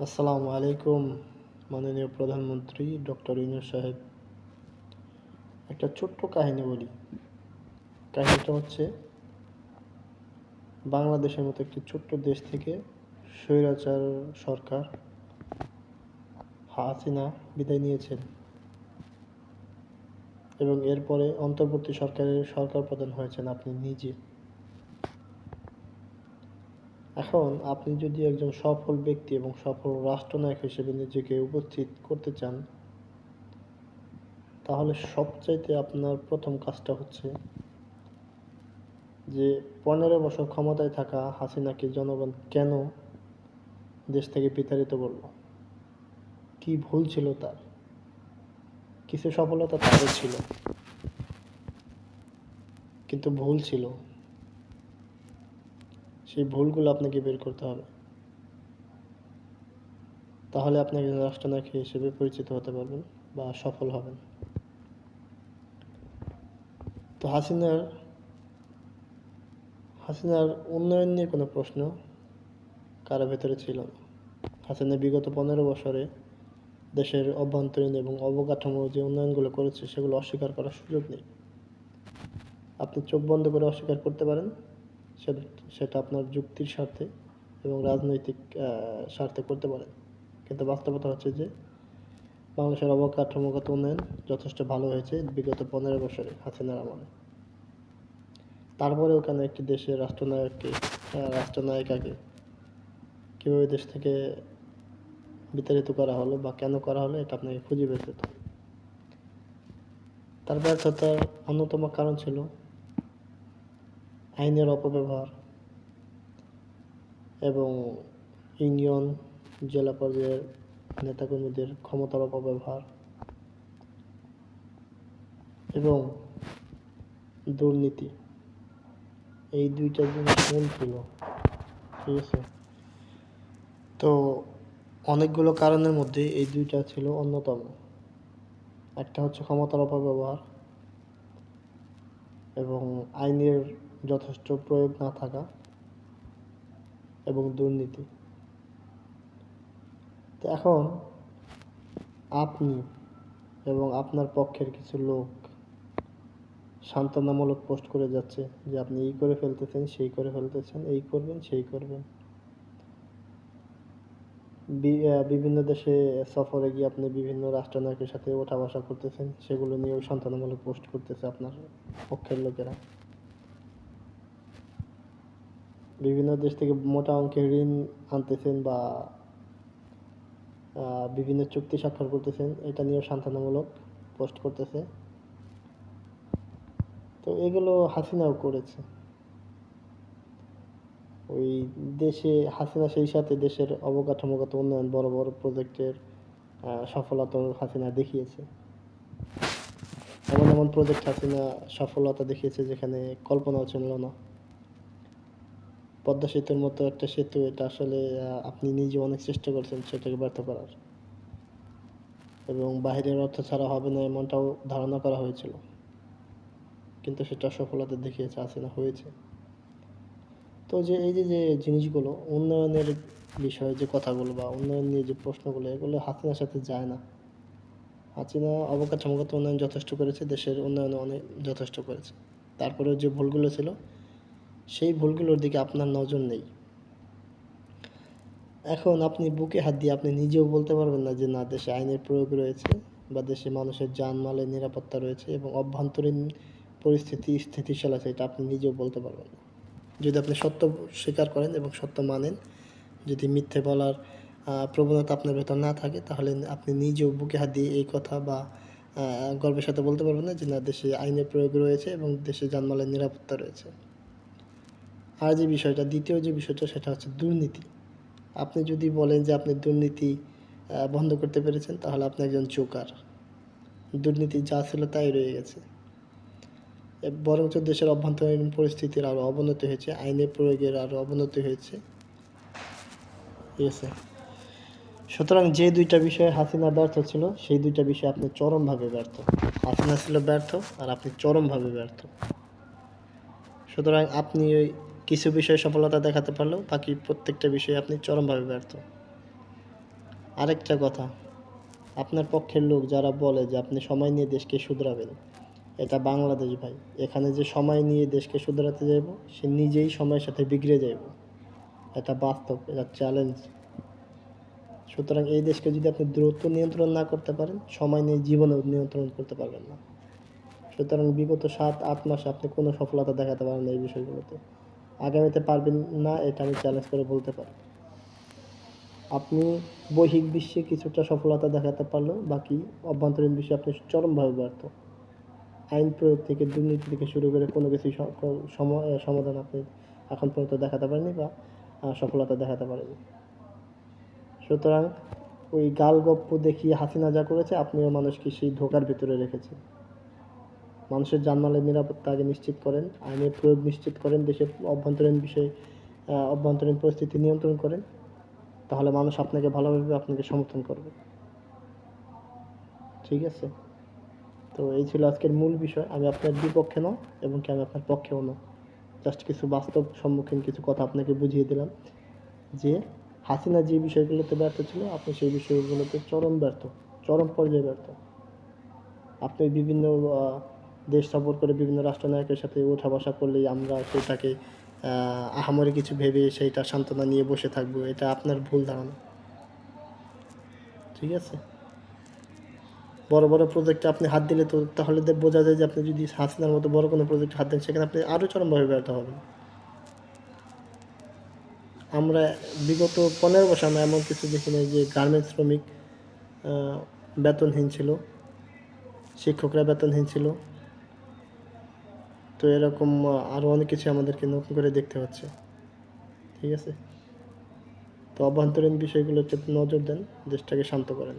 আসসালামু আলাইকুম মাননীয় প্রধানমন্ত্রী ডক্টর ইউনূস সাহেব। একটা ছোট্ট কাহিনী বলি। কাহিনীটা হচ্ছে বাংলাদেশের মতো একটি ছোট্ট দেশ থেকে স্বৈরাচার সরকার হাসিনা বিদায় নিয়েছেন এবং এরপরে অন্তর্বর্তী সরকারের সরকার প্রধান হয়েছেন আপনি নিজে। এখন আপনি যদি একজন সফল ব্যক্তি এবং সফল রাষ্ট্রনায়ক হিসেবে নিজেকে উপস্থিত করতে চান, তাহলে সবচাইতে আপনার প্রথম কাজটা হচ্ছে যে 15 বছর ক্ষমতায় থাকা হাসিনাকে জনগণ কেন দেশ থেকে বিতাড়িত করলো, কি ভুল ছিল তার। কিছু সফলতা তারও ছিল, কিন্তু ভুল ছিল। সেই ভুলগুলো আপনাকে বের করতে হবে, তাহলে আপনি একজন রাষ্ট্রনায়ক হিসেবে পরিচিত হতে পারবেন বা সফল হবেন। তো হাসিনার উন্নয়ন নিয়ে কোনো প্রশ্ন কারো ভেতরে ছিল না। হাসিনা বিগত 15 বছরে দেশের অভ্যন্তরীণ এবং অবকাঠামো যে উন্নয়নগুলো করেছে সেগুলো অস্বীকার করার সুযোগ নেই। আপনি চোখ বন্ধ করে অস্বীকার করতে পারেন, সেটা আপনার যুক্তির স্বার্থে এবং রাজনৈতিক স্বার্থে করতে পারেন, কিন্তু বাস্তবতা হচ্ছে যে বাংলাদেশের অবকাঠামোগত উন্নয়ন যথেষ্ট ভালো হয়েছে বিগত 15 বছরে হাসিনার আমলে। তারপরেও কেন একটি দেশের রাষ্ট্রনায়িকাকে কীভাবে দেশ থেকে বিতাড়িত করা হলো বা কেন করা হলো, এটা আপনাকে খুঁজে বের করতে হবে। তার ব্যর্থতার অন্যতম কারণ ছিল আইনের অপব্যবহার এবং ইউনিয়ন জেলা পর্যায়ের নেতাকর্মীদের ক্ষমতার অপব্যবহার এবং দুর্নীতি। এই দুইটা জিনিস মূল ছিল, ঠিক আছে। তো অনেকগুলো কারণের মধ্যে এই দুইটা ছিল অন্যতম। একটা হচ্ছে ক্ষমতার অপব্যবহার এবং আইনের যথেষ্ট প্রয়োগ না থাকা এবং দুর্নীতি। তো এখন আপনি এবং আপনার পক্ষের কিছু লোক সান্ত্বনামূলক পোস্ট করে যাচ্ছে যে আপনি এই করে ফেলতেছেন, সেই করে ফেলতেছেন, এই করবেন, সেই করবেন। বিভিন্ন দেশে সফরে গিয়ে আপনি বিভিন্ন রাষ্ট্রনায়কের সাথে ওঠা বসা করতেছেন, সেগুলো নিয়েও সান্ত্বনামূলক পোস্ট করতেছে আপনার পক্ষের লোকেরা। বিভিন্ন দেশ থেকে মোটা অঙ্কের ঋণ আনতেছেন বা বিভিন্ন চুক্তি স্বাক্ষর করতেছেন, এটা নিয়েও সান্ত্বনামূলক পোস্ট করতেছে। তো এগুলো হাসিনাও করেছে। ওই দেশে হাসিনা সেই সাথে দেশের অবকাঠামোগত উন্নয়ন, বড় বড় প্রজেক্টের সফলতা হাসিনা দেখিয়েছে। এমন এমন প্রজেক্ট হাসিনা সফলতা দেখিয়েছে যেখানে কল্পনাও ছিল না। পদ্মা সেতুর মতো একটা সেতু, এটা আসলে আপনি নিজে অনেক চেষ্টা করছেন সেটাকে ব্যর্থ করার, এবং বাহিরের অর্থ ছাড়া হবে না এমনটাও ধারণা করা হয়েছিল, কিন্তু সেটা সফলতা দেখিয়েছে, হাসিনা হয়েছে। তো যে এই যে জিনিসগুলো, উন্নয়নের বিষয়ে যে কথাগুলো বা উন্নয়ন নিয়ে যে প্রশ্নগুলো, এগুলো হাসিনার সাথে যায় না। হাসিনা অবকাঠামোগত উন্নয়ন যথেষ্ট করেছে, দেশের উন্নয়ন অনেক যথেষ্ট করেছে। তারপরেও যে ভুলগুলো ছিল, সেই ভুলগুলোর দিকে আপনার নজর নেই। এখন আপনি বুকে হাত দিয়ে আপনি নিজেও বলতে পারবেন না যে না, দেশে আইনের প্রয়োগ রয়েছে বা দেশে মানুষের জানমালের নিরাপত্তা রয়েছে এবং অভ্যন্তরীণ পরিস্থিতি স্থিতিশীল আছে, এটা আপনি নিজেও বলতে পারবেন না। যদি আপনি সত্য স্বীকার করেন এবং সত্য মানেন, যদি মিথ্যে বলার প্রবণতা আপনার ভেতর না থাকে, তাহলে আপনি নিজেও বুকে হাত দিয়ে এই কথা বা গর্বের সাথে বলতে পারবেন না যে না, দেশে আইনের প্রয়োগ রয়েছে এবং দেশে জানমালের নিরাপত্তা রয়েছে। আর যে বিষয়টা, দ্বিতীয় যে বিষয়টা, সেটা হচ্ছে দুর্নীতি। আপনি যদি বলেন যে আপনি দুর্নীতি বন্ধ করতে পেরেছেন, তাহলে আপনি একজন জোকার। দুর্নীতি যা ছিল তাই রয়ে গেছে, বরঞ্চ দেশের অভ্যন্তরীণ পরিস্থিতির আরও অবনতি হয়েছে, আইনের প্রয়োগের আরও অবনতি হয়েছে, ঠিক আছে। সুতরাং যে দুইটা বিষয়ে হাসিনা ব্যর্থ ছিল, সেই দুইটা বিষয়ে আপনি চরমভাবে ব্যর্থ। হাসিনা ছিল ব্যর্থ আর আপনি চরমভাবে ব্যর্থ। সুতরাং আপনি ওই কিছু বিষয়ে সফলতা দেখাতে পারলেও বাকি প্রত্যেকটা বিষয়ে আপনি চরমভাবে ব্যর্থ। আরেকটা কথা, আপনার পক্ষের লোক যারা বলে যে আপনি সময় নিয়ে দেশকে শুধরাবেন, এটা বাংলাদেশ ভাই। এখানে যে সময় নিয়ে দেশকে শুধরাতে যাইব, সে নিজেই সময়ের সাথে বিগড়ে যাইব। এটা বাস্তব, এটা চ্যালেঞ্জ। সুতরাং এই দেশকে যদি আপনি দ্রুত নিয়ন্ত্রণ না করতে পারেন, সময় নিয়ে জীবনেও নিয়ন্ত্রণ করতে পারবেন না। সুতরাং বিগত 7-8 মাসে আপনি কোনো সফলতা দেখাতে পারেন না এই বিষয়গুলোতে। আগামীতে পারবেন না, এটা আমি চ্যালেঞ্জ করে বলতে পারি। আপনি বৈশ্বিক বিশ্বে কিছুটা সফলতা দেখাতে পারলেও বাকি অভ্যন্তরীণ বিষয়ে আপনি চরমভাবে ব্যর্থ। আইন প্রয়োগ থেকে দুর্নীতি থেকে শুরু করে কোনো কিছুই সমাধান আপনি এখন পর্যন্ত দেখাতে পারেননি বা সফলতা দেখাতে পারেননি। সুতরাং ওই গালগপ্প দেখিয়ে হাসিনা যা করেছে, আপনিও মানুষকে সেই ধোঁকার ভিতরে রেখেছেন। মানুষের জানমালের নিরাপত্তা আগে নিশ্চিত করেন, আইনের প্রয়োগ নিশ্চিত করেন, দেশের অভ্যন্তরীণ বিষয়ে অভ্যন্তরীণ পরিস্থিতি নিয়ন্ত্রণ করেন, তাহলে মানুষ আপনাকে ভালোভাবে আপনাকে সমর্থন করবে। ঠিক আছে? তো এই ছিল আজকের মূল বিষয়। আমি আপনার বিপক্ষে নয় এবং কি আমি আপনার পক্ষেও নয়। জাস্ট কিছু বাস্তব সম্মুখীন কিছু কথা আপনাকে বুঝিয়ে দিলাম যে হাসিনা যে বিষয়গুলোতে ব্যর্থ ছিল, আপনি সেই বিষয়গুলোতে চরম ব্যর্থ, চরম পর্যায়ে ব্যর্থ। আপনি বিভিন্ন দেশ সফর করে বিভিন্ন রাষ্ট্রনায়কের সাথে ওঠা বসা করলেই আমরা সেটাকে আহামরি কিছু ভেবে সেইটা সান্ত্বনা নিয়ে বসে থাকবো, এটা আপনার ভুল ধারণা। ঠিক আছে? বড় বড় প্রজেক্টে আপনি হাত দিলে তো তাহলে বোঝা যায় যে আপনি যদি হাসিনার মতো বড় কোনো প্রজেক্টে হাত দেন, সেখানে আপনি আরও চরমভাবে ব্যর্থ হবেন। আমরা বিগত 15 বছর আমরা এমন কিছু দেখি নাই যে গার্মেন্টস শ্রমিক বেতনহীন ছিল, শিক্ষকরা বেতনহীন ছিল। তো এরকম আরও অনেক কিছু আমাদেরকে নতুন করে দেখতে হচ্ছে। ঠিক আছে? তো অভ্যন্তরীণ বিষয়গুলোতে নজর দেন, দেশটাকে শান্ত করেন।